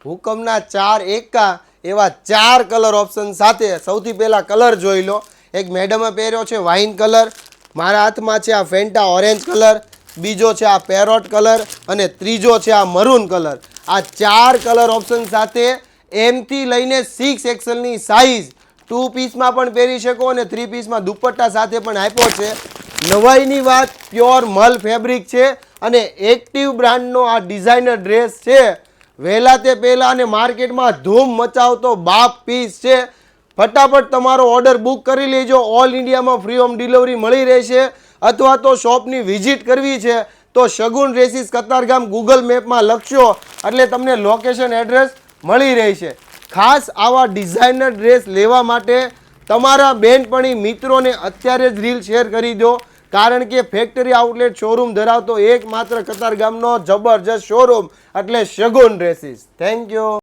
હુકમના 4 એકા એવા 4 colour option સાથે સૌથી પહેલા કલર જોઈ લો. એક મેડમે પહેર્યો છે વાઇન કલર, મારા હાથમાં છે આ ફેન્ટા ઓરેન્જ કલર, બીજો છે આ પેરોટ કલર અને ત્રીજો છે આ મરૂન કલર. આ 4 કલર ઓપ્શન સાથે એમથી લઈને 6 એક્સેલની સાઇઝ 2 પીસમાં પણ પહેરી શકો અને 3 પીસમાં દુપટ્ટા સાથે પણ આપ્યો છે. નવાઈની વાત, પ્યોર મલ ફેબ્રિક છે અને એક્ટિવ બ્રાન્ડનો આ ડિઝાઇનર ડ્રેસ છે. વહેલા તે પહેલાં અને માર્કેટમાં ધૂમ મચાવતો બાપ પીસ છે. ફટાફટ તમારો ઓર્ડર બુક કરી લેજો. ઓલ ઇન્ડિયામાં ફ્રી હોમ ડિલિવરી મળી રહેશે. અથવા તો શોપની વિઝિટ કરવી છે તો શગુન ડ્રેસીસ કતારગામ ગૂગલ મેપમાં લખશો એટલે તમને લોકેશન એડ્રેસ મળી રહેશે. ખાસ આવા ડિઝાઇનર ડ્રેસ લેવા માટે તમારા બેનપણી મિત્રોને અત્યારે જ રીલ શેર કરી દો, કારણ કે ફેક્ટરી આઉટલેટ શોરૂમ ધરાવતો એકમાત્ર કતારગામનો જબરજસ્ત શોરૂમ એટલે શગુન ડ્રેસીસ. Thank you.